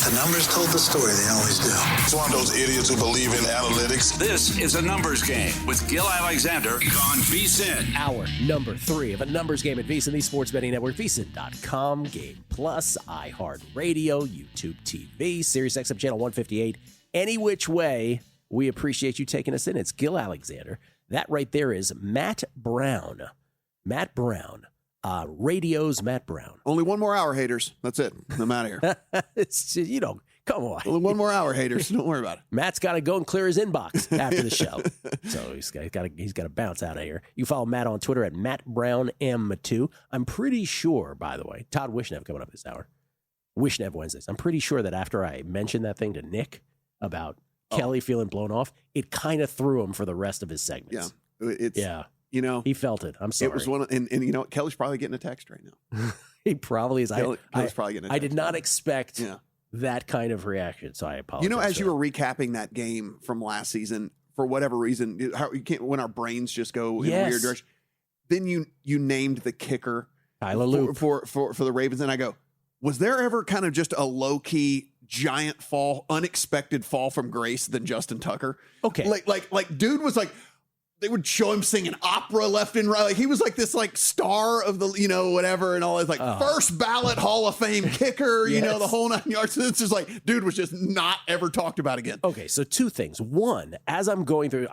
The numbers told the story. They always do. It's one of those idiots who believe in analytics. This is a numbers game with Gill Alexander on VSiN. Hour number 3 of a numbers game at VSiN, the Sports Betting Network, VSiN.com, Game Plus, iHeartRadio, YouTube TV, Sirius XM Channel 158. Any which way, we appreciate you taking us in. It's Gill Alexander. That right there is Matt Brown. Matt Brown. Radio's Matt Brown. Only one more hour, haters. That's it. I'm out of here. Come on. Only one more hour, haters. Don't worry about it. Matt's got to go and clear his inbox after the show. So he's got to bounce out of here. You follow Matt on Twitter at MattBrownM2. I'm pretty sure, by the way, Todd Wishnev coming up this hour. Wishnev Wednesdays. I'm pretty sure that after I mentioned that thing to Nick about Kelly feeling blown off, it kind of threw him for the rest of his segments. Yeah. He felt it. I'm sorry. It was one of, and you know what? Kelly's probably getting a text right now. He probably is. Kelly's probably getting a text. I did not expect that kind of reaction, so I apologize. As you were recapping that game from last season, for whatever reason, you can't, when our brains just go in a weird direction, then you named the kicker Tyler Loop for the Ravens, and I go, was there ever kind of just a low-key giant fall, unexpected fall from grace than Justin Tucker? Okay. Like dude was like, they would show him singing opera left and right. Like he was like this like star of the, whatever and all. It's like first ballot Hall of Fame kicker, the whole 9 yards. It's just like, dude was just not ever talked about again. Okay. So 2 things. One, as I'm going through,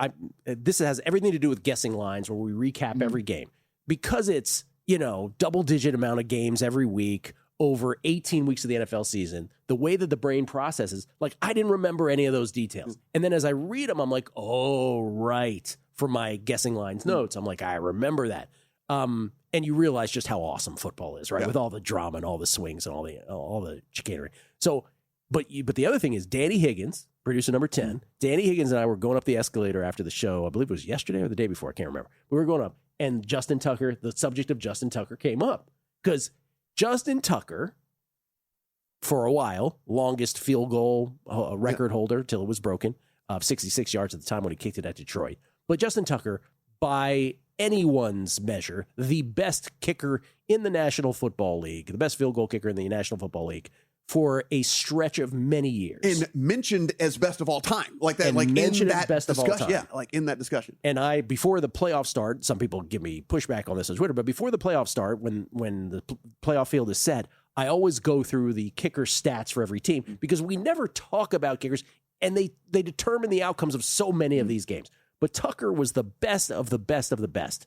this has everything to do with guessing lines where we recap every game because it's, double digit amount of games every week over 18 weeks of the NFL season, the way that the brain processes, like I didn't remember any of those details. And then as I read them, I'm like, oh, right. For my guessing lines notes, I'm like, I remember that. And you realize just how awesome football is, right? Yeah. With all the drama and all the swings and all the chicanery. So, but the other thing is Danny Higgins, producer number 10. Danny Higgins and I were going up the escalator after the show. I believe it was yesterday or the day before. I can't remember. We were going up, and Justin Tucker, the subject of Justin Tucker, came up because Justin Tucker, for a while, longest field goal record holder till it was broken, of 66 yards at the time when he kicked it at Detroit. But Justin Tucker, by anyone's measure, the best kicker in the National Football League, the best field goal kicker in the National Football League for a stretch of many years. And mentioned as best of all time. Like that, and like mentioned in that best discussion. Of all time. Yeah, like in that discussion. And before the playoffs start, some people give me pushback on this on Twitter, but before the playoffs start, when the playoff field is set, I always go through the kicker stats for every team because we never talk about kickers, and they determine the outcomes of so many of these games. But Tucker was the best of the best of the best.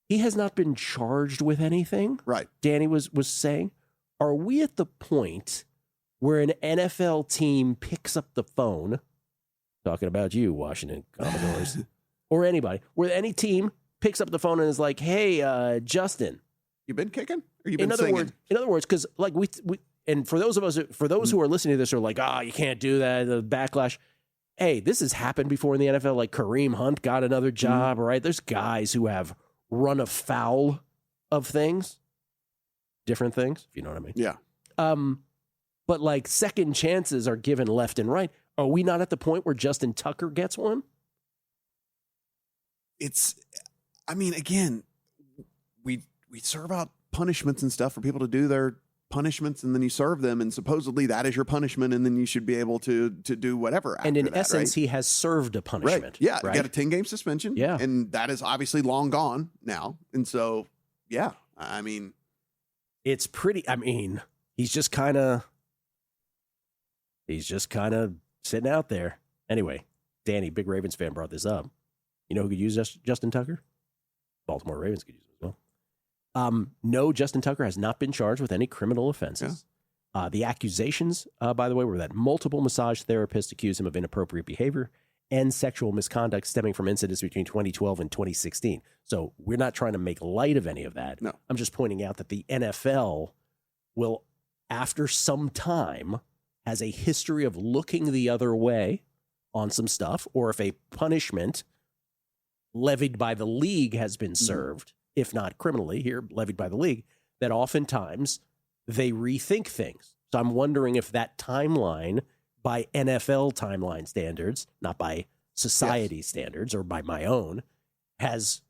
He has not been charged with anything. Right. Danny was saying, are we at the point where an NFL team picks up the phone, talking about you, Washington Commodores, or anybody, where any team picks up the phone and is like, hey, Justin. You been kicking? Or you been singing? In other words, because like we and for those who are listening to this are like, you can't do that, the backlash. Hey, this has happened before in the NFL. Like Kareem Hunt got another job, right? There's guys who have run afoul of things, different things, if you know what I mean. Yeah. But like second chances are given left and right. Are we not at the point where Justin Tucker gets one? Again, we serve out punishments and stuff for people to do their punishments, and then you serve them, and supposedly that is your punishment, and then you should be able to do whatever after and in that, essence, right? he has served a punishment. Right. Yeah, right? You got a 10-game suspension. Yeah. And that is obviously long gone now. And so, yeah, it's pretty, he's just kind of sitting out there. Anyway, Danny, big Ravens fan, brought this up. You know who could use Justin Tucker? Baltimore Ravens could use him as well. No, Justin Tucker has not been charged with any criminal offenses. Yeah. The accusations, by the way, were that multiple massage therapists accused him of inappropriate behavior and sexual misconduct stemming from incidents between 2012 and 2016. So we're not trying to make light of any of that. No. I'm just pointing out that the NFL will, after some time, has a history of looking the other way on some stuff, or if a punishment levied by the league has been served, if not criminally, here levied by the league, that oftentimes they rethink things. So I'm wondering if that timeline, by NFL timeline standards, not by society standards or by my own, has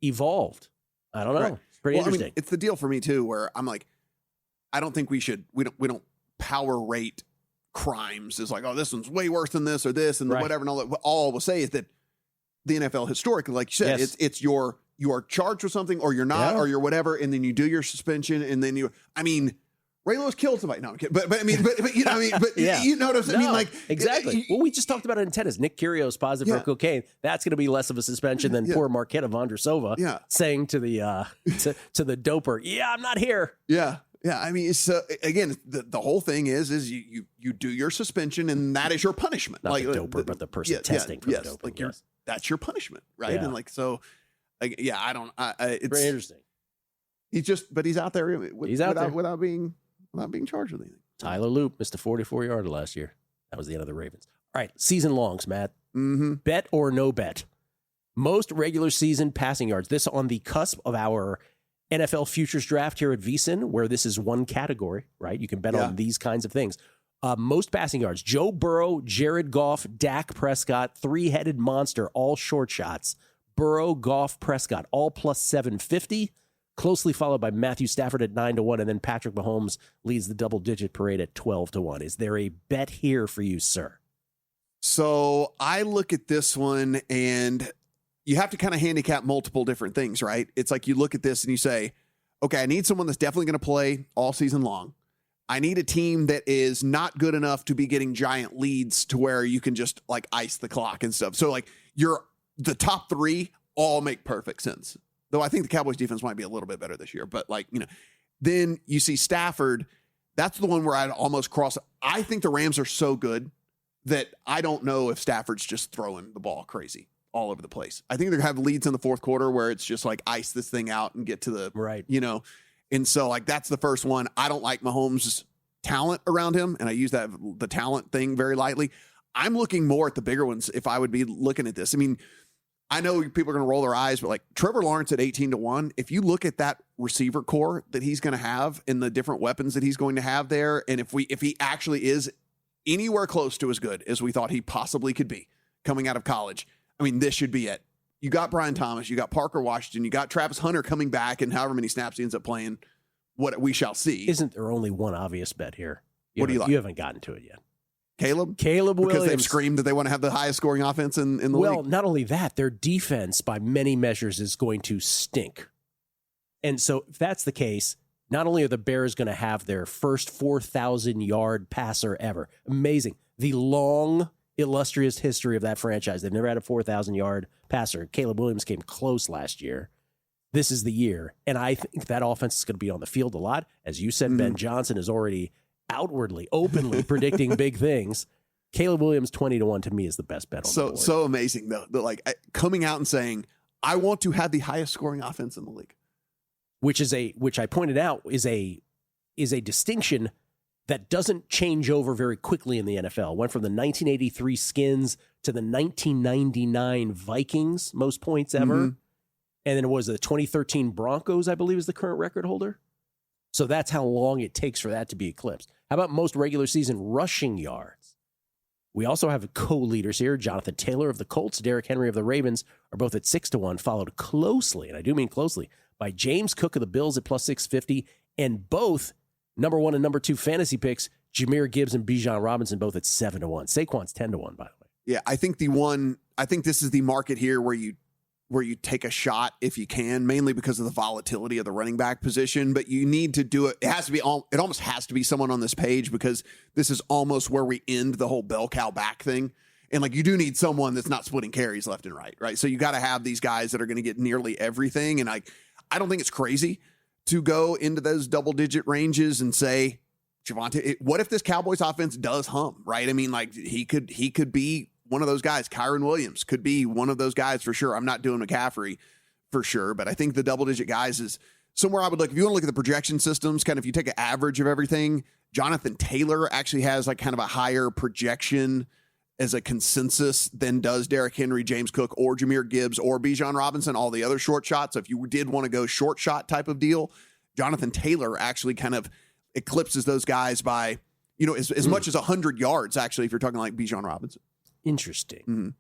evolved. I don't know. Right. Pretty interesting. It's the deal for me too, where I'm like, I don't think we don't power rate crimes is like, oh, this one's way worse than this or this and Right. whatever. And all that. All I will say is that the NFL historically, like you said, Yes. it's you are charged with something or you're not or you're whatever, and then you do your suspension, and then Ray Lewis killed somebody. No, I'm kidding. But you know, Yeah. you know what I'm saying? I mean, like exactly. Well, we just talked about it in tennis. Nick Kyrgios positive for cocaine. That's going to be less of a suspension than poor Marketa Vondrousova saying to the to the doper, "Yeah, I'm not here." Yeah. Yeah, I mean, so again, the whole thing is you do your suspension, and that is your punishment. Not like the doper, but the person testing for the doping. Like Yes. that's your punishment, right? Yeah. And like so, I don't. It's Very interesting. He's out there. He's out there without being charged with anything. Tyler Loop missed a 44-yarder last year. That was the end of the Ravens. All right, season longs, Matt. Mm-hmm. Bet or no bet. Most regular season passing yards. This on the cusp of our NFL futures draft here at VSiN, where this is one category, right? You can bet on these kinds of things. Most passing yards. Joe Burrow, Jared Goff, Dak Prescott, three-headed monster, all short shots. Burrow, Goff, Prescott, all plus 750. Closely followed by Matthew Stafford at 9-1, and then Patrick Mahomes leads the double-digit parade at 12-1. Is there a bet here for you, sir? So I look at this one, and you have to kind of handicap multiple different things, right? It's like you look at this and you say, okay, I need someone that's definitely going to play all season long. I need a team that is not good enough to be getting giant leads to where you can just like ice the clock and stuff. So like the top three all make perfect sense. Though I think the Cowboys defense might be a little bit better this year, but like, then you see Stafford. That's the one where I'd almost cross. I think the Rams are so good that I don't know if Stafford's just throwing the ball crazy all over the place. I think they're going to have leads in the fourth quarter where it's just like ice this thing out and get to the right. And so like that's the first one. I don't like Mahomes' talent around him, and I use the talent thing very lightly. I'm looking more at the bigger ones if I would be looking at this. I mean, I know people are going to roll their eyes, but like Trevor Lawrence at 18-1, if you look at that receiver core that he's going to have and the different weapons that he's going to have there, and if he actually is anywhere close to as good as we thought he possibly could be coming out of college, I mean, this should be it. You got Brian Thomas, you got Parker Washington, you got Travis Hunter coming back, and however many snaps he ends up playing, what we shall see. Isn't there only one obvious bet here? What do you like? You haven't gotten to it yet. Caleb Williams. Because they've screamed that they want to have the highest scoring offense in the league. Well, not only that, their defense by many measures is going to stink. And so if that's the case, not only are the Bears going to have their first 4,000-yard passer ever, amazing, the long, illustrious history of that franchise. They've never had a 4,000-yard passer. Caleb Williams came close last year. This is the year. And I think that offense is going to be on the field a lot. As you said, Ben Johnson is already outwardly, openly predicting big things. Caleb Williams 20-1 to me is the best bet on the board. So amazing though. Like coming out and saying, I want to have the highest scoring offense in the league. Which I pointed out is a distinction that doesn't change over very quickly in the NFL. Went from the 1983 Skins to the 1999 Vikings, most points ever. And then it was the 2013 Broncos, I believe, is the current record holder. So that's how long it takes for that to be eclipsed. How about most regular season rushing yards? We also have co-leaders here. Jonathan Taylor of the Colts, Derrick Henry of the Ravens are both at 6-1, followed closely, and I do mean closely, by James Cook of the Bills at plus 650, and both number 1 and number 2 fantasy picks, Jahmyr Gibbs and Bijan Robinson, both at 7-1. Saquon's 10-1, by the way. Yeah, I think this is the market here where you take a shot if you can, mainly because of the volatility of the running back position, but you need to do it. It almost has to be someone on this page because this is almost where we end the whole bell cow back thing. And like, you do need someone that's not splitting carries left and right? So you got to have these guys that are going to get nearly everything. And I don't think it's crazy to go into those double digit ranges and say, Javonte, what if this Cowboys offense does hum, right? I mean, like he could be one of those guys. Kyron Williams could be one of those guys for sure. I'm not doing McCaffrey for sure, but I think the double-digit guys is somewhere I would look. If you want to look at the projection systems, kind of if you take an average of everything, Jonathan Taylor actually has like kind of a higher projection as a consensus than does Derrick Henry, James Cook, or Jahmyr Gibbs, or Bijan Robinson, all the other short shots. So if you did want to go short shot type of deal, Jonathan Taylor actually kind of eclipses those guys by, as much as 100 yards, actually, if you're talking like Bijan Robinson. Interesting.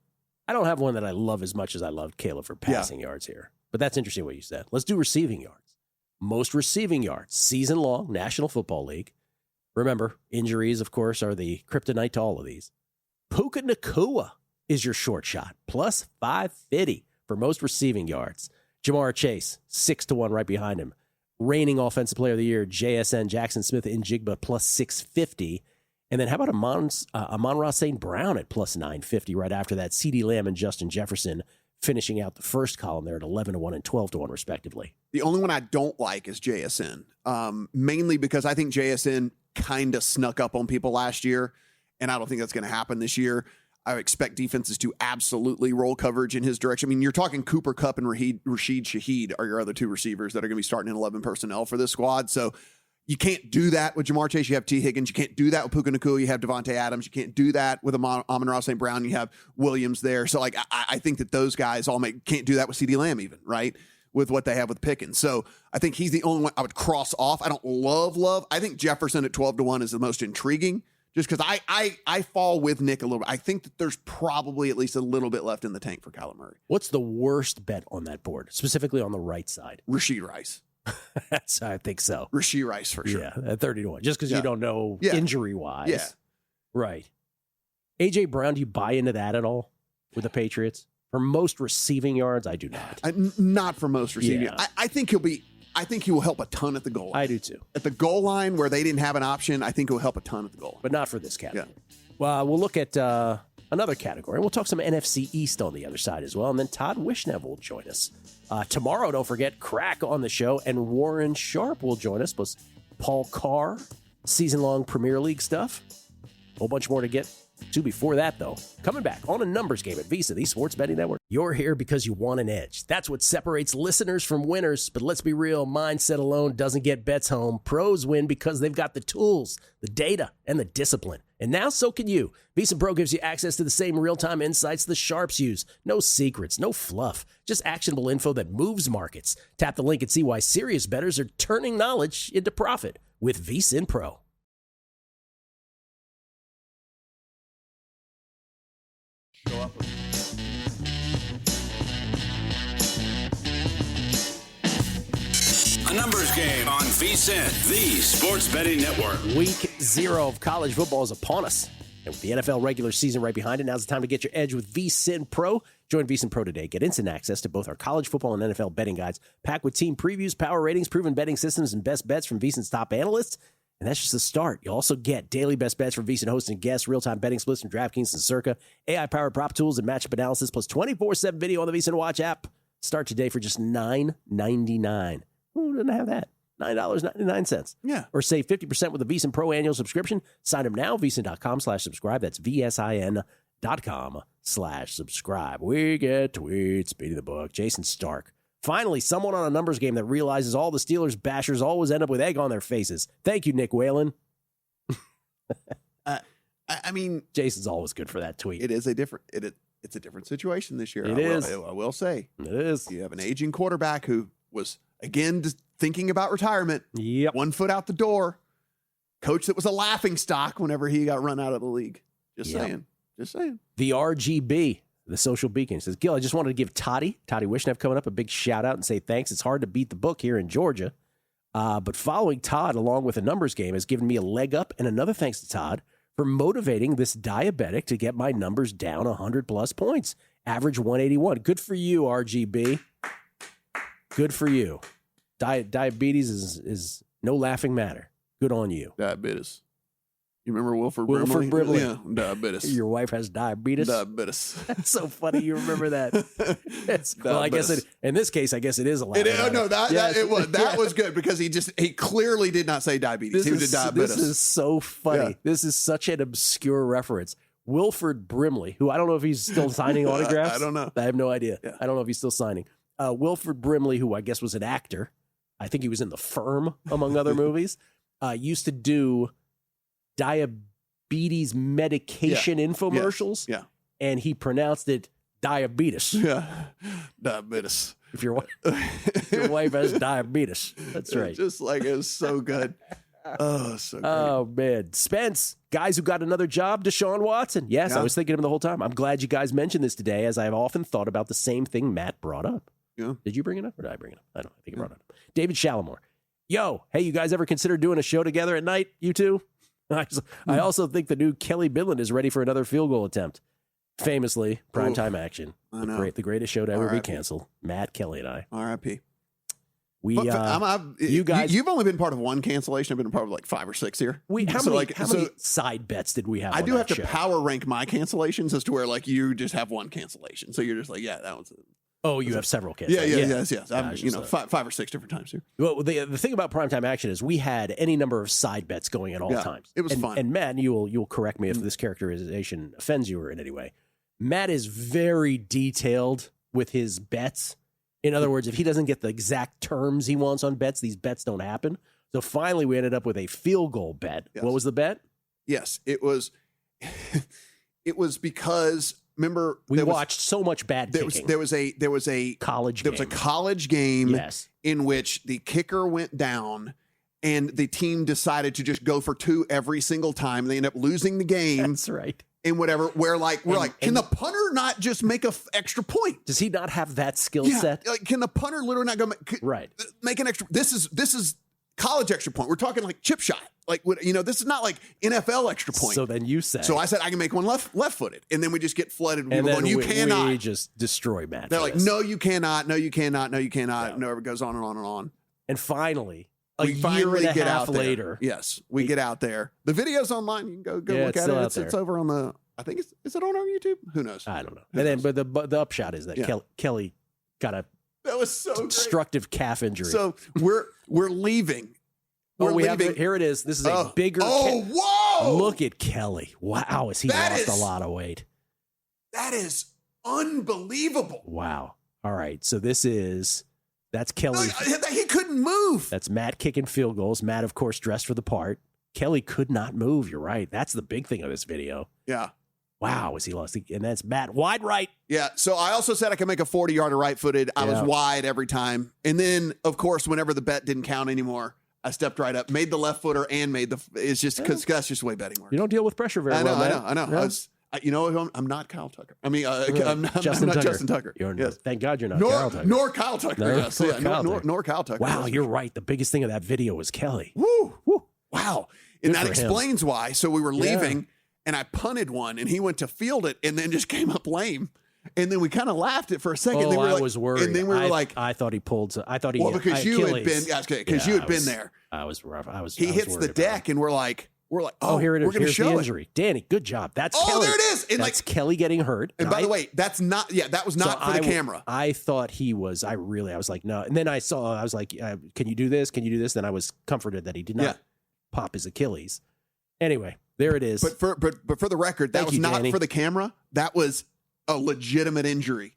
I don't have one that I love as much as I loved Caleb for passing yards here, but that's interesting what you said. Let's do receiving yards. Most receiving yards, season long, National Football League. Remember, injuries, of course, are the kryptonite to all of these. Puka Nacua is your short shot, plus 550 for most receiving yards. Jamar Chase, 6-1 right behind him. Reigning Offensive Player of the Year, JSN, Jackson Smith and Jigba, plus 650. And then how about Amon-Ra St. Brown at plus 950 right after that? CeeDee Lamb and Justin Jefferson finishing out the first column there at 11-1 and 12-1 respectively. The only one I don't like is JSN, mainly because I think JSN kind of snuck up on people last year, and I don't think that's going to happen this year. I expect defenses to absolutely roll coverage in his direction. I mean, you're talking Cooper Kupp and Rashid Shaheed are your other two receivers that are going to be starting in 11 personnel for this squad. So you can't do that with Jamar Chase. You have T. Higgins. You can't do that with Puka Nacua. You have Devontae Adams. You can't do that with Amon-Ra St. Brown. You have Williams there. So, like, I think that those guys can't do that with CeeDee Lamb even, right, with what they have with Pickens. So I think he's the only one I would cross off. I don't love. I think Jefferson at 12-1 is the most intriguing just because I fall with Nick a little bit. I think that there's probably at least a little bit left in the tank for Kyler Murray. What's the worst bet on that board, specifically on the right side? Rashid Rice. I think so. Rashid Rice for sure. Yeah, at 30-1, just because you don't know injury-wise. Yeah. Right. A.J. Brown, do you buy into that at all with the Patriots? For most receiving yards, I do not. Not for most receiving. Yeah. I think he will help a ton at the goal line. I do too. At the goal line where they didn't have an option, I think it will help a ton at the goal line. But not for this category. Yeah. Well, we'll look at another category. We'll talk some NFC East on the other side as well. And then Todd Wishnev will join us. Tomorrow, don't forget, Crack on the show. And Warren Sharp will join us, plus Paul Carr, season-long Premier League stuff. A whole bunch more to get to before that, though. Coming back on a numbers game at Visa, the Sports Betting Network. You're here because you want an edge. That's what separates listeners from winners. But let's be real, mindset alone doesn't get bets home. Pros win because they've got the tools, the data, and the discipline. And now so can you. Visa Pro gives you access to the same real-time insights the sharps use. No secrets, no fluff, just actionable info that moves markets. Tap the link and see why serious bettors are turning knowledge into profit with Visa Pro. A numbers game on VSiN, the Sports Betting Network. Week 0 of college football is upon us. And with the NFL regular season right behind it, now's the time to get your edge with VSiN Pro. Join VSiN Pro today. Get instant access to both our college football and NFL betting guides, packed with team previews, power ratings, proven betting systems, and best bets from VSiN's top analysts. And that's just the start. You'll also get daily best bets from VSiN hosts and guests, real-time betting splits from DraftKings and Circa, AI-powered prop tools and matchup analysis, plus 24/7 video on the VSiN Watch app. Start today for just $9.99. Who doesn't have that? $9.99. Yeah. Or save 50% with a VSiN Pro annual subscription. Sign up now, VSiN.com/subscribe. That's VSIN.com/subscribe. We get tweets, beating the book. Jason Stark. Finally, someone on a numbers game that realizes all the Steelers bashers always end up with egg on their faces. Thank you, Nick Whalen. I mean, Jason's always good for that tweet. it is it's a different situation this year. I will say. It is. You have an aging quarterback who was, again, just thinking about retirement. Yep. 1 foot out the door. Coach that was a laughing stock whenever he got run out of the league. Just saying. The RGB, the social beacon, says, Gill, I just wanted to give Todd Wishnev coming up, a big shout out and say thanks. It's hard to beat the book here in Georgia. But following Todd along with a numbers game has given me a leg up, and another thanks to Todd for motivating this diabetic to get my numbers down 100-plus points. Average 181. Good for you, RGB. Good for you. Diabetes is no laughing matter. Good on you. Diabetes. You remember Wilford Brimley? Yeah, diabetes. Your wife has diabetes? Diabetes. That's so funny you remember that. Well, I guess in this case, I guess it is a laughing matter. No, that was good because he clearly did not say diabetes. He did diabetes. This is so funny. Yeah. This is such an obscure reference. Wilford Brimley, who I don't know if he's still signing autographs. I don't know. I have no idea. Yeah. I don't know if he's still signing. Wilford Brimley, who I guess was an actor. I think he was in The Firm, among other movies. Used to do diabetes medication infomercials. Yeah. And he pronounced it diabetes. Yeah. Diabetes. If your wife has diabetes. That's right. Just like it was so good. Oh, so great. Oh, man. Spence, guys who got another job, Deshaun Watson. Yes, I was thinking of him the whole time. I'm glad you guys mentioned this today, as I have often thought about the same thing Matt brought up. Yeah. Did you bring it up or did I bring it up? I think you brought it up. David Shalimore. Yo, hey, you guys ever consider doing a show together at night, you two? I also think the new Kelly Bidlin is ready for another field goal attempt. Famously, primetime action. The greatest show to ever be canceled. Matt, Kelly, and I. R.I.P. You guys, you've only been part of one cancellation. I've been a part of like 5 or 6 here. How many side bets did we have? I on do that have to show? power rank my cancellations as to where like you just have one cancellation. So you're just like, yeah, that one's it. Oh, you have several cancellations. Yes. I've, 5 or 6 different times here. Well, the thing about primetime action is we had any number of side bets going at all times. It was fun. And Matt, you'll correct me if this characterization offends you or in any way. Matt is very detailed with his bets. In other words, if he doesn't get the exact terms he wants on bets, these bets don't happen. So finally, we ended up with a field goal bet. Yes. What was the bet? Yes, it was. It was because remember we watched so much bad kicking. There was a college game. Yes. In which the kicker went down, and the team decided to just go for 2 every single time. They end up losing the game. That's right. And whatever, we're like, can the punter not just make an extra point? Does he not have that skill set? Like, can the punter literally not go make an extra? This is college extra point. We're talking like chip shot. Like, this is not like NFL extra point. So then you say. So I said I can make one left-footed, and then we just get flooded. And then going, you cannot. We just destroy Matt. They're like, no, you cannot. No, you cannot. No, you cannot. No, it goes on and on and on. And finally. A year and a half later. Yes, we get out there. The video's online. You can go look at it. It's over on the. I think is it on our YouTube? Who knows? I don't know. But the upshot is that Kelly got a that was so destructive calf injury. So we're leaving. Here it is. This is a bigger. Whoa! Look at Kelly. Wow, has he lost a lot of weight? That is unbelievable. Wow. All right. So that's Kelly. No, he couldn't move. That's Matt kicking field goals. Matt, of course, dressed for the part. Kelly could not move. You're right. That's the big thing of this video. Yeah. Wow, was he lost? And that's Matt wide right. Yeah. So I also said I could make a 40-yarder right-footed. I was wide every time. And then, of course, whenever the bet didn't count anymore, I stepped right up, made the left footer, and made the. It's just because that's just the way betting works. You don't deal with pressure very well. I know. Yeah. I'm not Kyle Tucker. I mean, I'm not Justin Tucker. Thank God you're not Kyle Tucker. Nor Kyle Tucker. Nor Kyle Tucker. Wow, you're right. The biggest thing of that video was Kelly. Woo. Wow. And that explains why. So we were leaving, and I punted one, and he went to field it, and then just came up lame. And then we kind of laughed it for a second. I was worried. And then we were like, I thought he pulled. I thought he. Well, because you had been. Because you had been there. I was rough. He hits the deck, and we're like, here it is. We're going to show the injury. Danny, good job. That's Kelly. There it is. And that's Kelly getting hurt. And by the way, that's not. Yeah, that was not for the camera. I thought he was. I was like, no. And then I was like, can you do this? Can you do this? Then I was comforted that he did not pop his Achilles. Anyway, there it is. But for the record, that was not for the camera. That was a legitimate injury.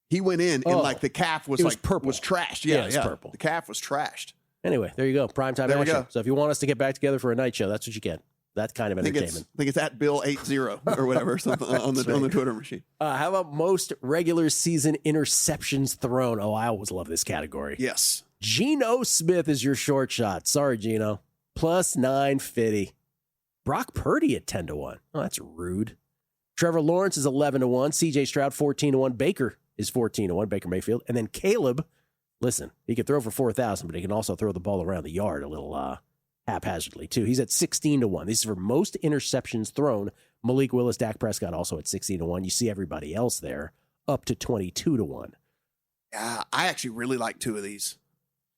He went in and like the calf was purple. Was trashed. Yeah, it's purple. The calf was trashed. Anyway, there you go. Primetime action. So if you want us to get back together for a night show, that's what you get. That kind of entertainment. I think it's at Bill80 or whatever something on the Twitter machine. How about most regular season interceptions thrown? Oh, I always love this category. Yes. Geno Smith is your short shot. Sorry, Geno. Plus 950. Brock Purdy at 10-1. Oh, that's rude. Trevor Lawrence is 11-1. CJ Stroud 14-1. Baker is 14-1. Baker Mayfield. And then Caleb, listen, he can throw for 4,000, but he can also throw the ball around the yard a little haphazardly too. He's at 16-1. This is for most interceptions thrown. Malik Willis, Dak Prescott also at 16-1. You see everybody else there up to 22-1. Yeah, I actually really like 2 of these.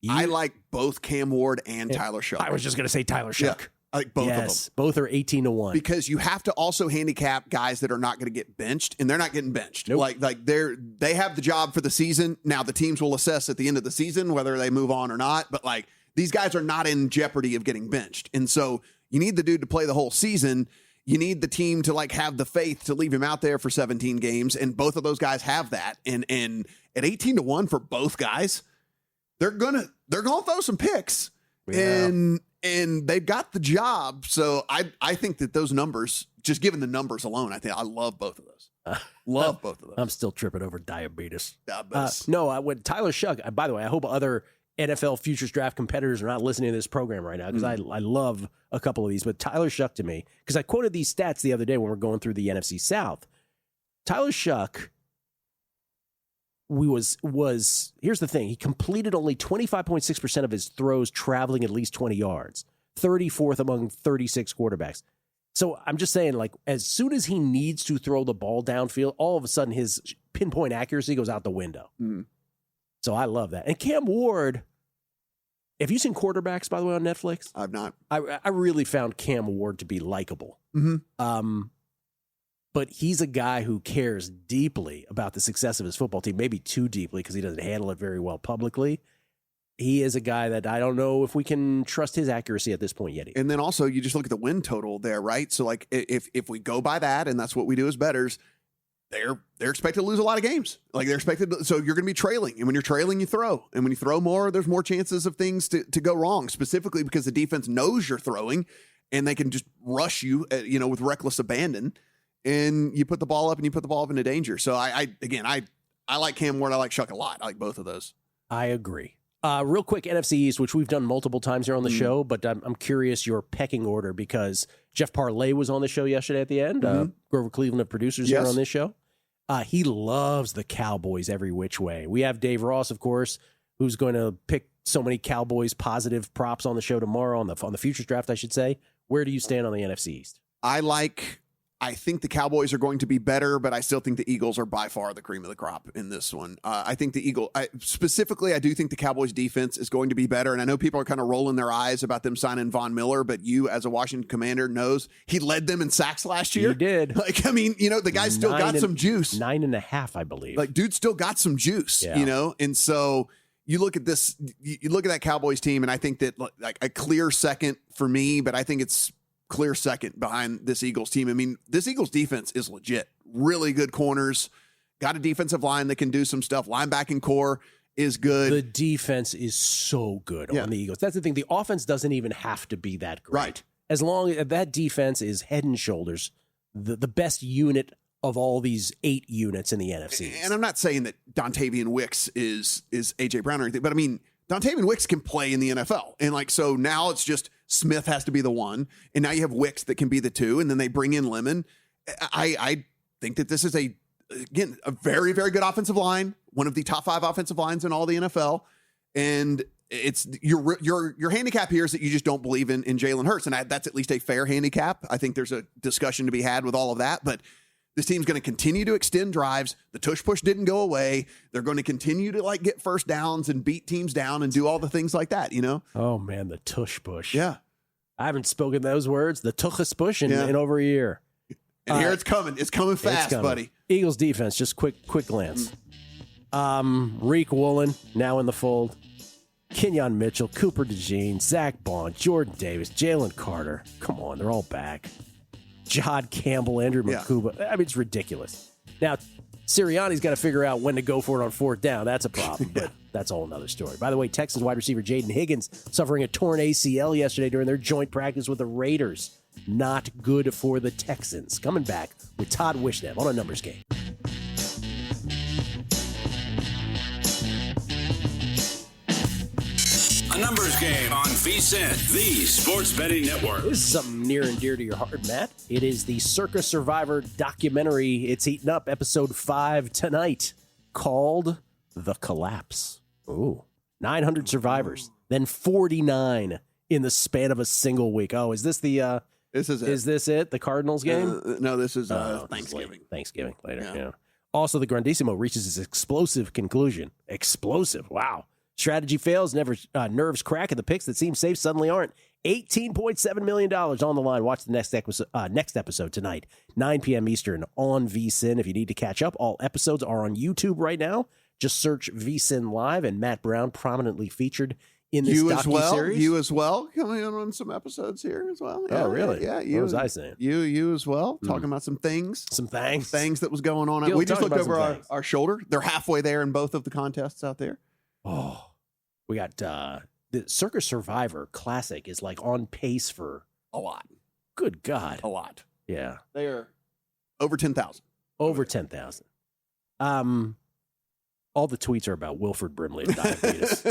I like both Cam Ward and Tyler Shough. I was just going to say Tyler Shough. Yeah. I like both of them. Both are 18-1. Because you have to also handicap guys that are not going to get benched, and they're not getting benched. Nope. Like they have the job for the season. Now the teams will assess at the end of the season whether they move on or not. But like these guys are not in jeopardy of getting benched, and so you need the dude to play the whole season. You need the team to like have the faith to leave him out there for 17 games, and both of those guys have that. And at 18-1 for both guys, they're gonna throw some picks. Yeah. And they've got the job. So I think that those numbers, just given the numbers alone, I love both of those. Love both of those. I'm still tripping over diabetes. When Tyler Shough, by the way, I hope other NFL Futures Draft competitors are not listening to this program right now because I love a couple of these. But Tyler Shough to me, because I quoted these stats the other day when we're going through the NFC South. Tyler Shough here's the thing. He completed only 25.6% of his throws traveling at least 20 yards. 34th among 36 quarterbacks. So I'm just saying, like, as soon as he needs to throw the ball downfield, all of a sudden his pinpoint accuracy goes out the window. Mm. So I love that. And Cam Ward, have you seen Quarterbacks, by the way, on Netflix? I've not. I really found Cam Ward to be likable. Mm-hmm. But he's a guy who cares deeply about the success of his football team, maybe too deeply because he doesn't handle it very well publicly. He is a guy that I don't know if we can trust his accuracy at this point yet. And then also you just look at the win total there, right? So like if we go by that, and that's what we do as bettors, they're expected to lose a lot of games. Like they're expected to, so you're going to be trailing. And when you're trailing, you throw. And when you throw more, there's more chances of things to go wrong, specifically because the defense knows you're throwing and they can just rush you, with reckless abandon. And you put the ball up and you put the ball up into danger. So I like Cam Ward. I like Shuck a lot. I like both of those. I agree. Real quick, NFC East, which we've done multiple times here on the show, but I'm curious your pecking order because Jeff Parlay was on the show yesterday at the end. Grover Cleveland of producers here on this show. He loves the Cowboys every which way. We have Dave Ross, of course, who's going to pick so many Cowboys positive props on the show tomorrow on the futures draft, I should say. Where do you stand on the NFC East? I think the Cowboys are going to be better, but I still think the Eagles are by far the cream of the crop in this one. I think the I do think the Cowboys defense is going to be better. And I know people are kind of rolling their eyes about them signing Von Miller, but you as a Washington Commander knows he led them in sacks last year. He did. The guy's still got some juice. 9.5, I believe. Like dude still got some juice, And so you look at this, you look at that Cowboys team, and I think that like a clear second for me, but I think it's clear second behind this Eagles team. I mean, this Eagles defense is legit. Really good corners. Got a defensive line that can do some stuff. Linebacking core is good. The defense is so good on the Eagles. That's the thing. The offense doesn't even have to be that great. Right. As long as that defense is head and shoulders the best unit of all these 8 units in the NFC. And I'm not saying that Dontavian Wicks is A.J. Brown or anything, but I mean, Dontavian Wicks can play in the NFL. And so now it's just Smith has to be the 1. And now you have Wicks that can be the 2. And then they bring in Lemon. I think that this is a very, very good offensive line. One of the top 5 offensive lines in all the NFL. And it's your handicap here is that you just don't believe in Jalen Hurts. And that's at least a fair handicap. I think there's a discussion to be had with all of that. But this team's going to continue to extend drives. The tush push didn't go away. They're going to continue to get first downs and beat teams down and do all the things like that, Oh man, the tush push. Yeah. I haven't spoken those words, the tuchus push in over a year. And here it's coming. It's coming fast, buddy. Eagles defense, just quick glance. Reek Woolen now in the fold. Kenyon Mitchell, Cooper DeJean, Zach Bond, Jordan Davis, Jalen Carter. Come on, they're all back. Jod Campbell, Andrew Makuba. I mean, it's ridiculous. Now, Sirianni's got to figure out when to go for it on 4th down. That's a problem, but that's a whole nother story. By the way, Texans wide receiver Jaden Higgins suffering a torn ACL yesterday during their joint practice with the Raiders. Not good for the Texans. Coming back with Todd Wishnev on a numbers game. A numbers game on VSiN, the sports betting network. This is something near and dear to your heart, Matt. It is the Circa Survivor documentary. It's eaten up, episode 5 tonight, called The Collapse. Ooh, 900 survivors, then 49 in the span of a single week. Oh, is this the... Is this it? The Cardinals game? No, this is Thanksgiving. Thanksgiving later. Yeah. Also, the Grandissimo reaches its explosive conclusion. Explosive. Wow. Strategy fails, nerves crack, and the picks that seem safe suddenly aren't. $18.7 million on the line. Watch the next episode tonight, 9 p.m. Eastern on VSiN. If you need to catch up, all episodes are on YouTube right now. Just search VSiN Live, and Matt Brown prominently featured in this docuseries. You as well, coming on some episodes here as well. Yeah, really? Yeah, what was I saying? You as well, talking about some things. Some things that was going on. Gill, we just looked over our shoulder. They're halfway there in both of the contests out there. Oh, we got the Circa Survivor Classic is on pace for a lot. Good God. A lot. Yeah. They are over 10,000. Over 10,000. All the tweets are about Wilford Brimley and diabetes.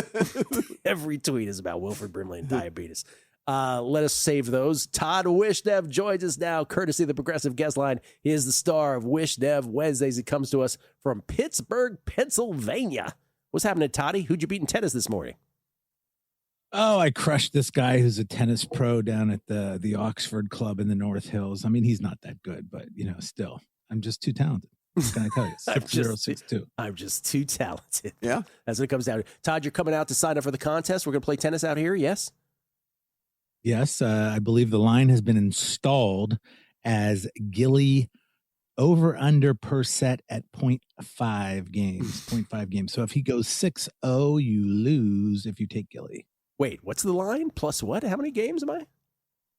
Every tweet is about Wilford Brimley and diabetes. Let us save those. Todd Wishnev joins us now, courtesy of the Progressive Guest Line. He is the star of Wishnev Wednesdays. He comes to us from Pittsburgh, Pennsylvania. What's happening, Toddy? Who'd you beat in tennis this morning? Oh, I crushed this guy who's a tennis pro down at the Oxford Club in the North Hills. I mean, he's not that good, but still, I'm just too talented. What can I tell you? 6062. I'm just too talented. Yeah. That's what it comes down to. Todd, you're coming out to sign up for the contest. We're going to play tennis out here, yes? Yes, I believe the line has been installed as Gill over under per set at 0.5 games. 0.5 games. So if he goes 6-0, you lose if you take Gill. Wait, what's the line? Plus what? How many games am I?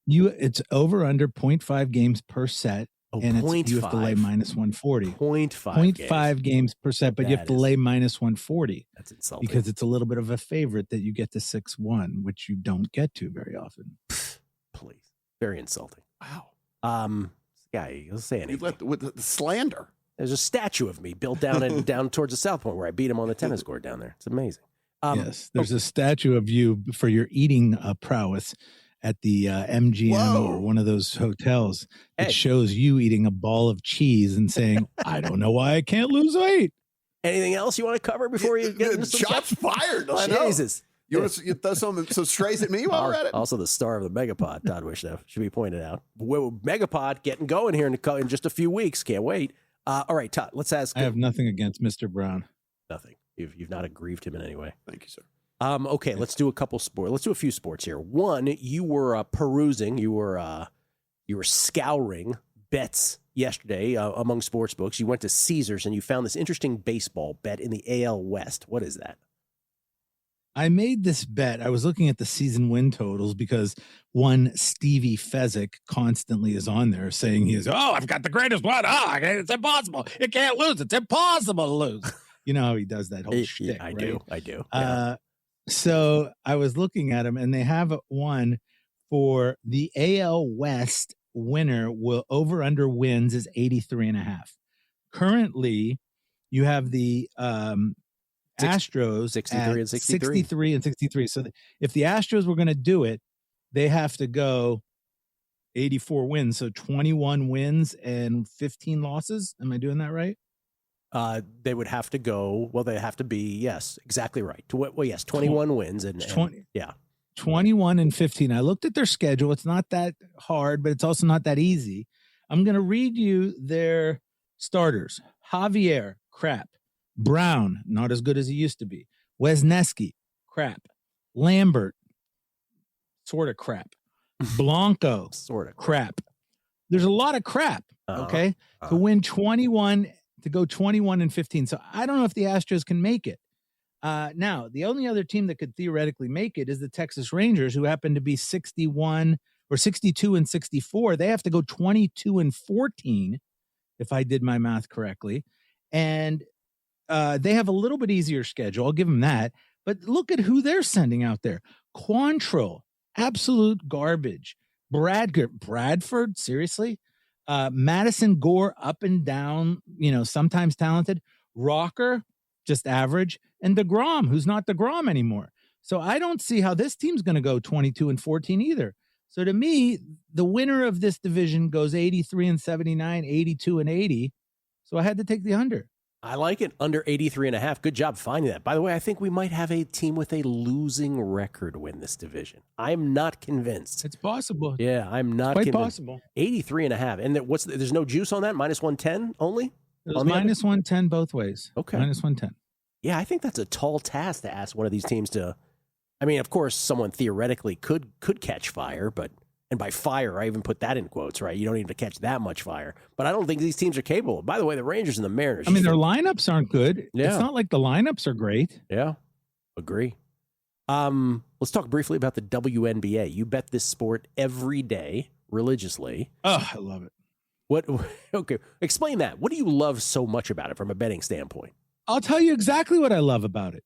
It's over under 0.5 games per set. Oh, and you have to lay minus 140. 0.5 games per set, but you have to lay minus 140. That's insulting. Because it's a little bit of a favorite that you get to 6-1, which you don't get to very often. Please. Very insulting. Wow. Guy, you'll say anything. With the slander. There's a statue of me built down towards the South Point where I beat him on the tennis court down there. It's amazing. Yes, there's a statue of you for your eating prowess at the MGM or one of those hotels. It shows you eating a ball of cheese and saying, I don't know why I can't lose weight. Anything else you want to cover before you get into some shots fired? I Jesus. You want to throw something so strays at me while we're at it? Also the star of the MegaPod, Todd Wishnev, should be pointed out. MegaPod getting going here in just a few weeks. Can't wait. All right, Todd, let's ask. I have nothing against Mr. Brown. Nothing. You've not aggrieved him in any way. Thank you, sir. Okay, let's do a few sports here. One, you were perusing, you were scouring bets yesterday among sports books. You went to Caesars and you found this interesting baseball bet in the AL West. What is that? I made this bet. I was looking at the season win totals because one Stevie Fezzik constantly is on there saying I've got the greatest one. It's impossible. You can't lose. It's impossible to lose. You know how he does that whole shtick, I right? do. So I was looking at them, and they have one for the AL West winner will over under wins is 83.5. Currently, you have the Astros 63 and 63. 63 and 63. So if the Astros were going to do it, they have to go 84 wins. So 21 wins and 15 losses. Am I doing that right? They would have to go. Well, they have to be. Yes, exactly right. 21 wins and 20. Yeah, 21 and 15. I looked at their schedule. It's not that hard, but it's also not that easy. I'm going to read you their starters. Javier, crap. Brown, not as good as he used to be. Wesneski, crap. Lambert, sort of crap. Blanco, sort of crap. There's a lot of crap, okay? To win 21, to go 21 and 15. So I don't know if the Astros can make it. Now, the only other team that could theoretically make it is the Texas Rangers, who happen to be 61 or 62 and 64. They have to go 22 and 14, if I did my math correctly. And they have a little bit easier schedule. I'll give them that. But look at who they're sending out there. Quantrill, absolute garbage. Bradford, seriously? Madison Gore, up and down, sometimes talented. Rocker, just average. And DeGrom, who's not DeGrom anymore. So I don't see how this team's going to go 22 and 14 either. So to me, the winner of this division goes 83 and 79, 82 and 80. So I had to take the under. I like it. Under 83.5. Good job finding that. By the way, I think we might have a team with a losing record win this division. I'm not convinced. It's possible. Yeah, I'm not quite convinced. Possible. 83.5. And there's no juice on that? Minus 110 only? There's minus 110 both ways. Okay. Minus 110. Yeah, I think that's a tall task to ask one of these teams to. I mean, of course, someone theoretically could catch fire, but. And by fire, I even put that in quotes, right? You don't need to catch that much fire. But I don't think these teams are capable. By the way, the Rangers and the Mariners. I mean, their lineups aren't good. Yeah. It's not like the lineups are great. Yeah, agree. Let's talk briefly about the WNBA. You bet this sport every day, religiously. Oh, I love it. What? Okay, explain that. What do you love so much about it from a betting standpoint? I'll tell you exactly what I love about it.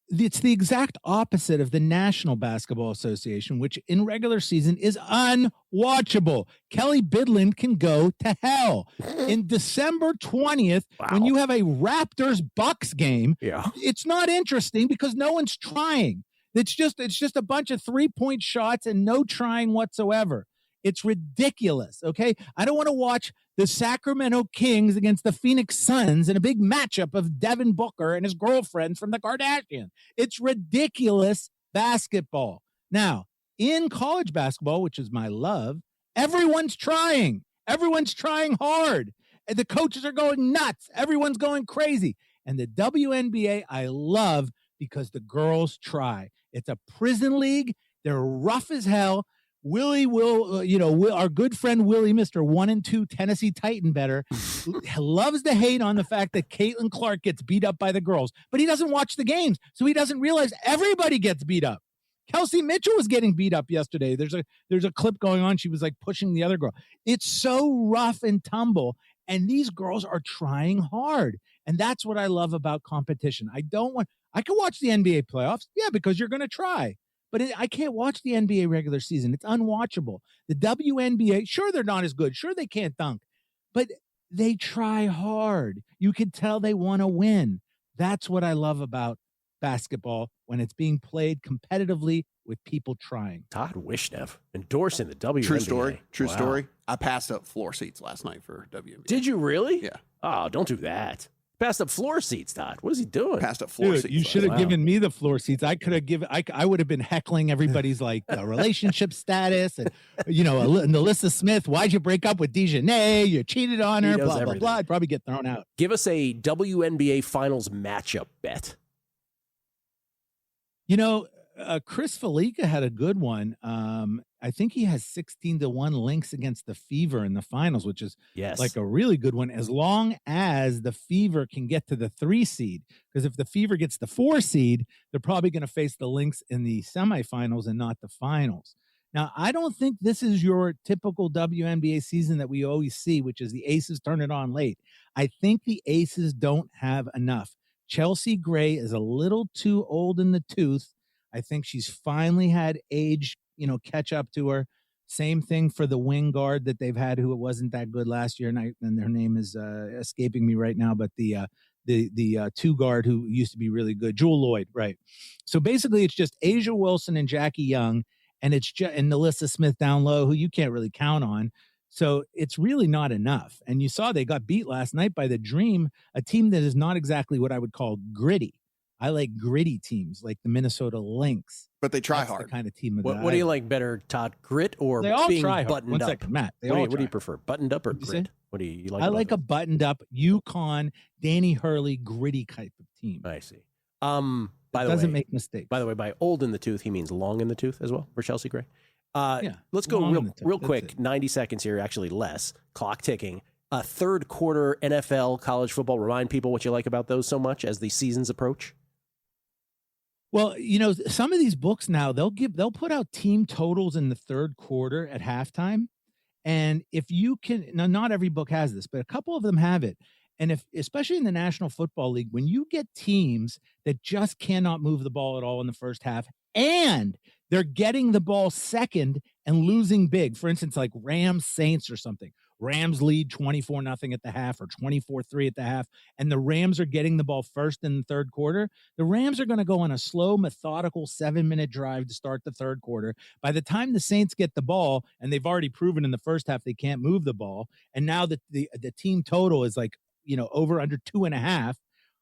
It's the exact opposite of the National Basketball Association, which in regular season is unwatchable. Kelly Bidlin can go to hell. In December 20th, when you have a Raptors-Bucks game, it's not interesting because no one's trying. It's just a bunch of three-point shots and no trying whatsoever. It's ridiculous, okay? I don't want to watch the Sacramento Kings against the Phoenix Suns in a big matchup of Devin Booker and his girlfriend from the Kardashians. It's ridiculous basketball. Now, in college basketball, which is my love, everyone's trying. Everyone's trying hard. And the coaches are going nuts. Everyone's going crazy. And the WNBA, I love because the girls try. It's a prison league. They're rough as hell. Willie our good friend Willie, Mr. 1 and 2 Tennessee Titan better, loves to hate on the fact that Caitlin Clark gets beat up by the girls, but he doesn't watch the games, so he doesn't realize everybody gets beat up. Kelsey Mitchell was getting beat up yesterday. There's a clip going on. She was like pushing the other girl. It's so rough and tumble, and these girls are trying hard, and that's what I love about competition. I can watch the NBA playoffs, yeah, because you're going to try. But I can't watch the NBA regular season. It's unwatchable. The WNBA, sure, they're not as good. Sure, they can't dunk. But they try hard. You can tell they want to win. That's what I love about basketball when it's being played competitively with people trying. Todd Wishnev endorsing the WNBA. True Wow. story. I passed up floor seats last night for WNBA. Did you really? Yeah. Oh, don't do that. Passed up floor seats, Todd. What is he doing? Passed up floor seats. You should have given me the floor seats. I could have given. I would have been heckling everybody's like relationship status and Alyssa Smith. Why'd you break up with Dejanay? You cheated on her. Blah blah blah. I'd probably get thrown out. Give us a WNBA Finals matchup bet. Chris Felica had a good one. I think he has 16-1 Lynx against the Fever in the finals, which is like a really good one, as long as the Fever can get to the 3 seed. Because if the Fever gets the 4 seed, they're probably going to face the Lynx in the semifinals and not the finals. Now, I don't think this is your typical WNBA season that we always see, which is the Aces turn it on late. I think the Aces don't have enough. Chelsea Gray is a little too old in the tooth. I think she's finally had age, catch up to her. Same thing for the wing guard that they've had, who wasn't that good last year, and their name is escaping me right now. But the 2 guard who used to be really good, Jewel Lloyd, right? So basically, it's just Asia Wilson and Jackie Young, and it's and Alyssa Smith down low, who you can't really count on. So it's really not enough. And you saw they got beat last night by the Dream, a team that is not exactly what I would call gritty. I like gritty teams like the Minnesota Lynx. But they try That's hard. The kind of team. What do you like better, Todd? Grit or they all being try buttoned hard. up? 1 second, Matt. What do you prefer, buttoned up or grit? What do you like? I like a buttoned up UConn, Danny Hurley, gritty type of team. I see. By the doesn't way, make mistakes. By the way, by old in the tooth, he means long in the tooth as well for Chelsea Gray. Let's go real quick. 90 seconds here, actually less. Clock ticking. Third quarter NFL college football. Remind people what you like about those so much as the seasons approach. Well, some of these books now, they'll put out team totals in the third quarter at halftime. And if you can, now not every book has this, but a couple of them have it. And especially in the National Football League, when you get teams that just cannot move the ball at all in the first half, and they're getting the ball second and losing big, for instance, like Rams Saints or something. Rams lead 24-0 at the half or 24-3 at the half, and the Rams are getting the ball first in the third quarter. The Rams are going to go on a slow, methodical 7-minute drive to start the third quarter. By the time the Saints get the ball, and they've already proven in the first half they can't move the ball, and now that the team total is like, over under 2.5,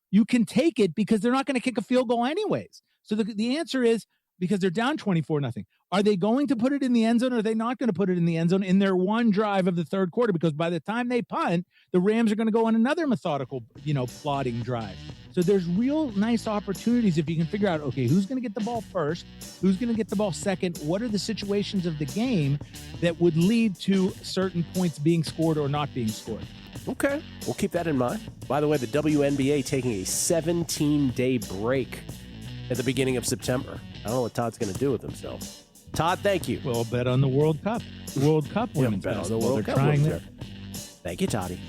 you can take it because they're not going to kick a field goal anyways. So the answer is, because they're down 24-0. Are they going to put it in the end zone, or are they not going to put it in the end zone in their one drive of the third quarter? Because by the time they punt, the Rams are going to go on another methodical, plodding drive. So there's real nice opportunities if you can figure out, okay, who's going to get the ball first? Who's going to get the ball second? What are the situations of the game that would lead to certain points being scored or not being scored? Okay, we'll keep that in mind. By the way, the WNBA taking a 17-day break at the beginning of September. I don't know what Todd's going to do with himself. Todd, thank you. Well, bet on the World Cup. World Cup women's bet on the basketball. World They're Cup trying women's that. Thank you, Toddy.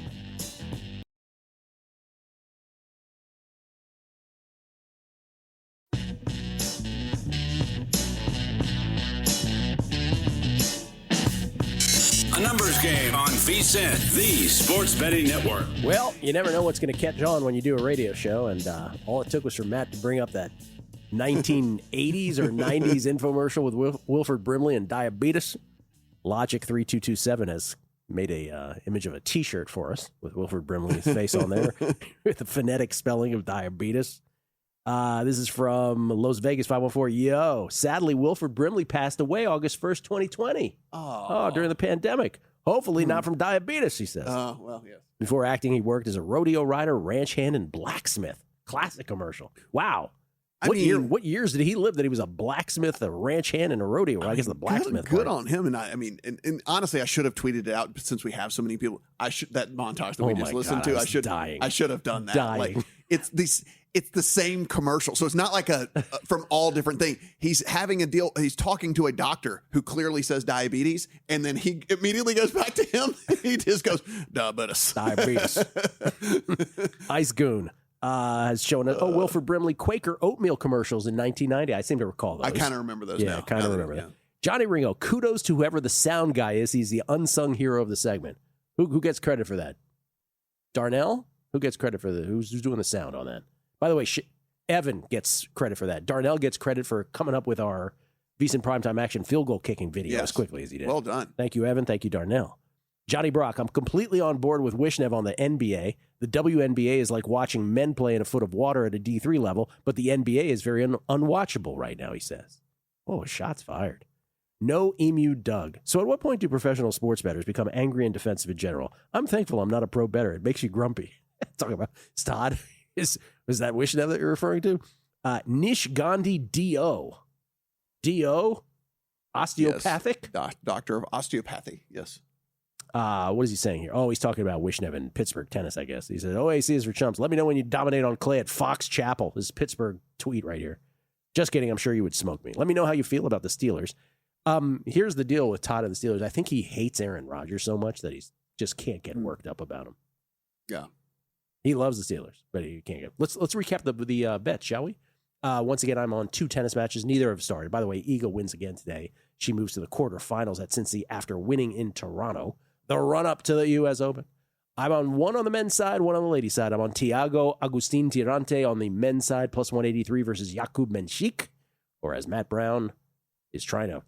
A numbers game on VSiN, the sports betting network. Well, you never know what's going to catch on when you do a radio show, and all it took was for Matt to bring up that 1980s or 90s infomercial with Wilford Brimley and diabetes. Logic 3227 has made a image of a T-shirt for us with Wilford Brimley's face on there with the phonetic spelling of diabetes. This is from Las Vegas 514. Yo, sadly, Wilford Brimley passed away August 1st, 2020. Oh, during the pandemic. Hopefully not from diabetes, he says. Well, yes. Before acting, he worked as a rodeo rider, ranch hand, and blacksmith. Classic commercial. Wow. What years did he live that he was a blacksmith, a ranch hand, and a rodeo? Well, I guess the blacksmith. Good on him. And and honestly, I should have tweeted it out since we have so many people. That montage that we just listened to. I should have done that. Like it's the same commercial. So it's not like a from all different things. He's having a deal. He's talking to a doctor who clearly says diabetes. And then he immediately goes back to him. He just goes, diabetes. Ice Goon has shown us, Wilford Brimley Quaker oatmeal commercials in 1990. I seem to recall those. I kind of remember those now. I kind of remember that. Johnny Ringo, kudos to whoever the sound guy is. He's the unsung hero of the segment. Who gets credit for that? Darnell? Who gets credit for who's doing the sound on that? By the way, Evan gets credit for that. Darnell gets credit for coming up with our VSiN Primetime Action field goal kicking video as quickly as he did. Well done. Thank you, Evan. Thank you, Darnell. Johnny Brock, I'm completely on board with Wishnev on the NBA. The WNBA is like watching men play in a foot of water at a D3 level, but the NBA is very unwatchable right now, he says. Oh, shots fired. No Emu Doug. So at what point do professional sports bettors become angry and defensive in general? I'm thankful I'm not a pro bettor. It makes you grumpy. Talking about Todd. Was that Wishnev that you're referring to? Nish Gandhi D.O. D.O. Osteopathic? Yes. Doctor of osteopathy. Yes. What is he saying here? Oh, he's talking about Wishnev and Pittsburgh tennis, I guess. He said, OAC is for chumps. Let me know when you dominate on clay at Fox Chapel. This is Pittsburgh tweet right here. Just kidding. I'm sure you would smoke me. Let me know how you feel about the Steelers. Here's the deal with Todd and the Steelers. I think he hates Aaron Rodgers so much that he just can't get worked up about him. Yeah. He loves the Steelers, but he can't get. Let's recap the bets, shall we? Once again, I'm on 2 tennis matches. Neither have started. By the way, Iga wins again today. She moves to the quarterfinals at Cincy after winning in Toronto. The run-up to the U.S. Open. I'm on 1 on the men's side, 1 on the ladies' side. I'm on Thiago Agustin Tirante on the men's side, plus 183 versus Jakub Menchik, or as Matt Brown is trying to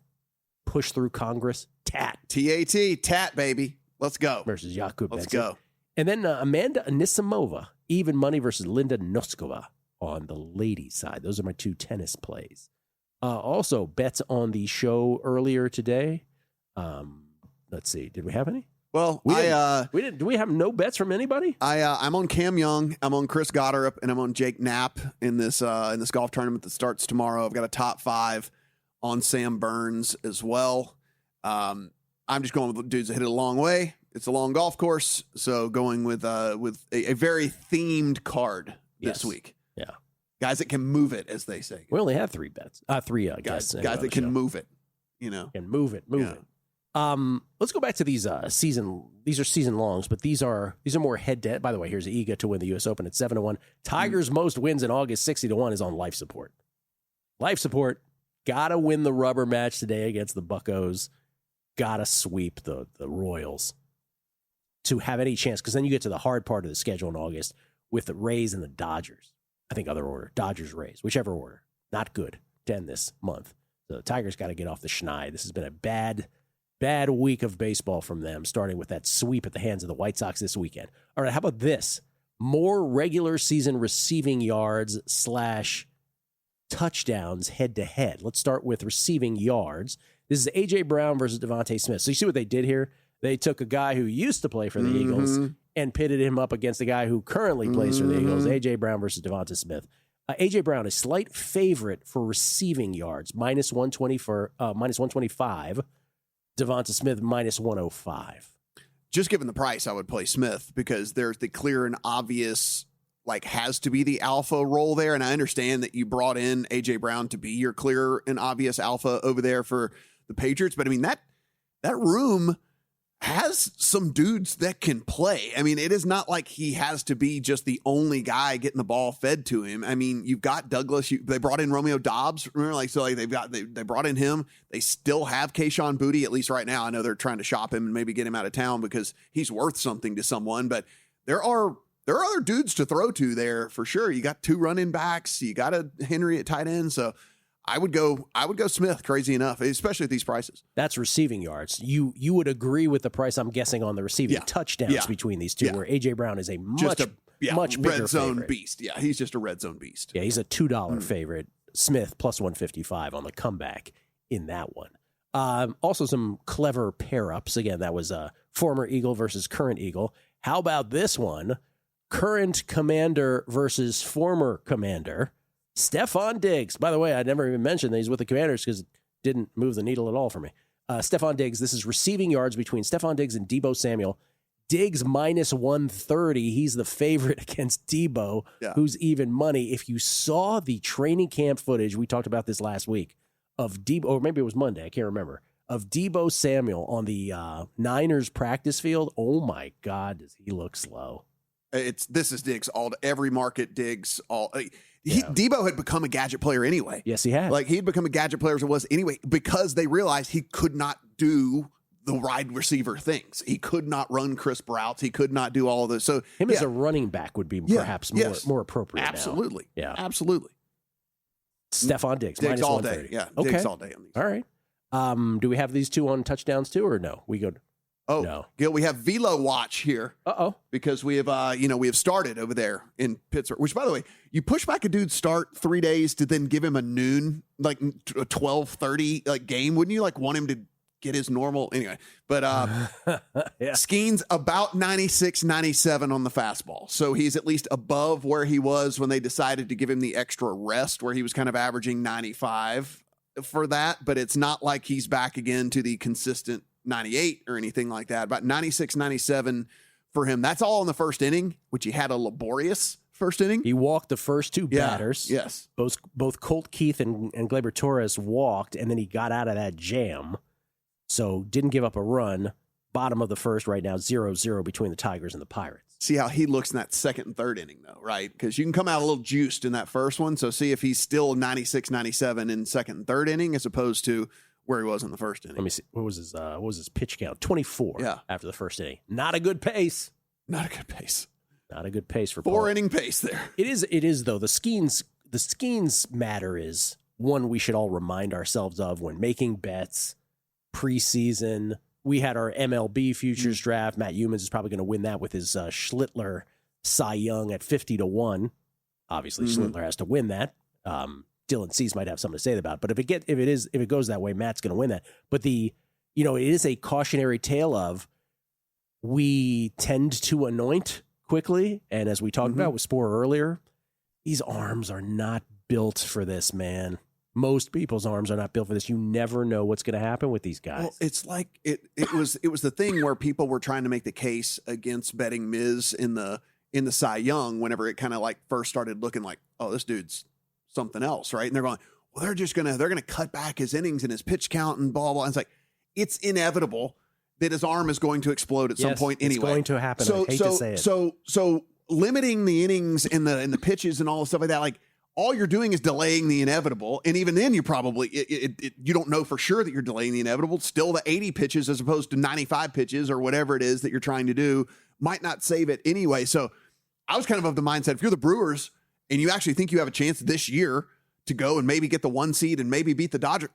push through Congress, Tat. T-A-T, Tat, baby. Let's go. Versus Jakub Let's Menchik. go. And then Amanda Anisimova, even money versus Linda Noskova on the ladies' side. Those are my 2 tennis plays. Also, bets on the show earlier today. Let's see. Did we have any? Well, we didn't. Do we have no bets from anybody? I'm on Cam Young. I'm on Chris Goddard, and I'm on Jake Knapp in this golf tournament that starts tomorrow. I've got a top 5 on Sam Burns as well. I'm just going with the dudes that hit it a long way. It's a long golf course, so going with a very themed card this week. Yeah, guys that can move it, as they say. We only have 3 bets. 3 guys that can move it. You know, can move it. Let's go back to these season. These are season longs, but these are more head to head. By the way, here's Iga to win the U.S. Open at 7-1. Tiger's most wins in August, 60-1, is on life support. Life support. Gotta win the rubber match today against the Buccos. Gotta sweep the Royals to have any chance, because then you get to the hard part of the schedule in August with the Rays and the Dodgers. I think other order. Dodgers, Rays, whichever order. Not good to end this month. So the Tigers got to get off the schneid. This has been a bad week of baseball from them, starting with that sweep at the hands of the White Sox this weekend. All right, how about this? More regular season receiving yards / touchdowns head-to-head. Let's start with receiving yards. This is A.J. Brown versus Devontae Smith. So you see what they did here? They took a guy who used to play for the Eagles and pitted him up against a guy who currently plays for the Eagles, A.J. Brown versus Devontae Smith. A.J. Brown, a slight favorite for receiving yards, minus 125. Devonta Smith, minus 105. Just given the price, I would play Smith because there's the clear and obvious, has to be the alpha role there. And I understand that you brought in A.J. Brown to be your clear and obvious alpha over there for the Patriots. But, I mean, that room has some dudes that can play. I mean, it is not like he has to be just the only guy getting the ball fed to him. I mean, you've got Douglas. They brought in Romeo Dobbs. Remember, they brought in him. They still have Kayshon Boutte, at least right now. I know they're trying to shop him and maybe get him out of town because he's worth something to someone. But there are other dudes to throw to there for sure. You got 2 running backs. You got a Henry at tight end. So I would go Smith, crazy enough, especially at these prices. That's receiving yards. You would agree with the price, I'm guessing, on the receiving touchdowns between these two, where A.J. Brown is a much much bigger red zone favorite. beast. Yeah, he's just a red zone beast. Yeah, he's a $2 favorite. Smith plus 155 on the comeback in that one. Also some clever pair-ups. Again, that was former Eagle versus current Eagle. How about this one? Current Commander versus former Commander. Stephon Diggs. By the way, I never even mentioned that he's with the Commanders because it didn't move the needle at all for me. Stephon Diggs, this is receiving yards between Stephon Diggs and Deebo Samuel. Diggs minus 130. He's the favorite against Deebo, who's even money. If you saw the training camp footage, we talked about this last week, of Deebo, or maybe it was Monday, I can't remember, of Deebo Samuel on the Niners practice field. Oh my God, does he look slow? This is Diggs every market. Diggs Deebo had become a gadget player anyway. Yes, he had. Like he'd become a gadget player as it was anyway because they realized he could not do the wide receiver things. He could not run crisp routes. He could not do all of this. So him as a running back would be perhaps more appropriate. Absolutely. Now. Yeah, absolutely. Stephon Diggs Diggs minus all 130. day. Yeah, okay. Diggs all day on these. All right. Do we have these two on touchdowns too, or no? We go. Oh, no. Gil, we have Velo Watch here. Because we have, we have started over there in Pittsburgh. Which, by the way, you push back a dude's start 3 days to then give him a noon, like a 12:30 like game. Wouldn't you like want him to get his normal anyway? But Skeen's about 96, 97 on the fastball, so he's at least above where he was when they decided to give him the extra rest, where he was kind of averaging 95 for that. But it's not like he's back again to the consistent 98 or anything like that. About 96, 97 for him. That's all in the first inning, which he had a laborious first inning. He walked the first two batters. Yes. Both Colt Keith and Gleyber Torres walked, and then he got out of that jam. So didn't give up a run. Bottom of the first right now, 0-0 between the Tigers and the Pirates. See how he looks in that second and third inning, though, right? Because you can come out a little juiced in that first one. So see if he's still 96, 97 in second and third inning as opposed to where he was in the first inning. Let me see. What was his pitch count? 24 after the first inning. Not a good pace. Not a good pace. Not a good pace for 4 inning pace there. It is though. The Skeens matter is one we should all remind ourselves of when making bets preseason. We had our MLB futures draft. Matt Humans is probably going to win that with his Schlittler Cy Young at 50-1. Obviously, Schlittler has to win that. Dylan Cease might have something to say about it. But if it goes that way, Matt's going to win that. But it is a cautionary tale of we tend to anoint quickly. And as we talked about with Sporer earlier, these arms are not built for this, man. Most people's arms are not built for this. You never know what's going to happen with these guys. Well, it's like it was the thing where people were trying to make the case against betting Miz in the Cy Young whenever it kind of like first started looking like, oh, this dude's something else, right? And they're going, well, they're gonna cut back his innings and his pitch count and blah blah. And it's like it's inevitable that his arm is going to explode at some point anyway. It's going to happen. I hate to say it. So limiting the innings and the pitches and all the stuff like that, like all you're doing is delaying the inevitable. And even then, you probably you don't know for sure that you're delaying the inevitable. Still, the 80 pitches as opposed to 95 pitches or whatever it is that you're trying to do might not save it anyway. So I was kind of the mindset, if you're the Brewers and you actually think you have a chance this year to go and maybe get the 1 seed and maybe beat the Dodgers,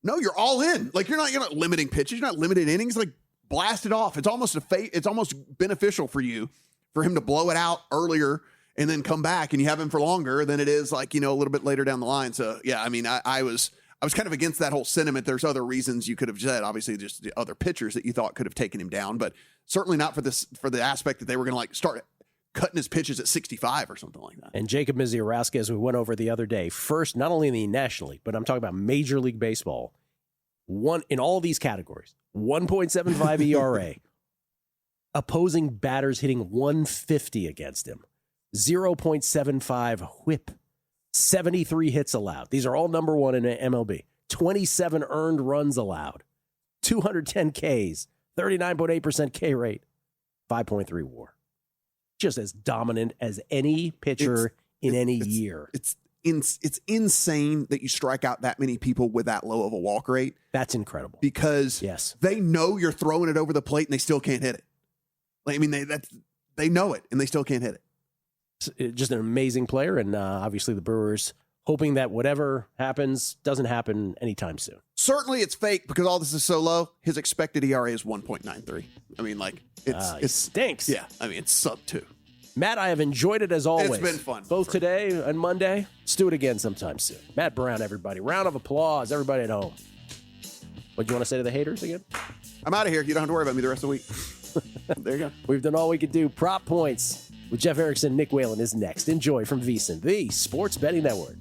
no, you're all in. Like you're not limiting pitches, you're not limiting innings. Like blast it off. It's almost it's almost beneficial for you for him to blow it out earlier and then come back and you have him for longer than it is like, a little bit later down the line. So yeah, I mean, I was kind of against that whole sentiment. There's other reasons you could have said, obviously just the other pitchers that you thought could have taken him down, but certainly not for the aspect that they were going to like start cutting his pitches at 65 or something like that. And Jacob Mizziarowski, as we went over the other day, first, not only in the National League, but I'm talking about Major League Baseball, one in all these categories, 1.75 ERA, opposing batters hitting 150 against him, 0.75 whip, 73 hits allowed. These are all number one in MLB. 27 earned runs allowed, 210 Ks, 39.8% K rate, 5.3 WAR. Just as dominant as any pitcher in any year. It's insane that you strike out that many people with that low of a walk rate. That's incredible. Because they know you're throwing it over the plate and they still can't hit it. Like, I mean, they know it and they still can't hit it. It's just an amazing player, and obviously the Brewers hoping that whatever happens doesn't happen anytime soon. Certainly it's fake because all this is so low. His expected ERA is 1.93. I mean, like, it stinks. Yeah, I mean, it's sub 2. Matt, I have enjoyed it as always. It's been fun. Both today and Monday. Let's do it again sometime soon. Matt Brown, everybody. Round of applause, everybody at home. What do you want to say to the haters again? I'm out of here. You don't have to worry about me the rest of the week. There you go. We've done all we could do. Prop Points with Jeff Erickson, Nick Whalen is next. Enjoy from VSiN, the Sports Betting Network.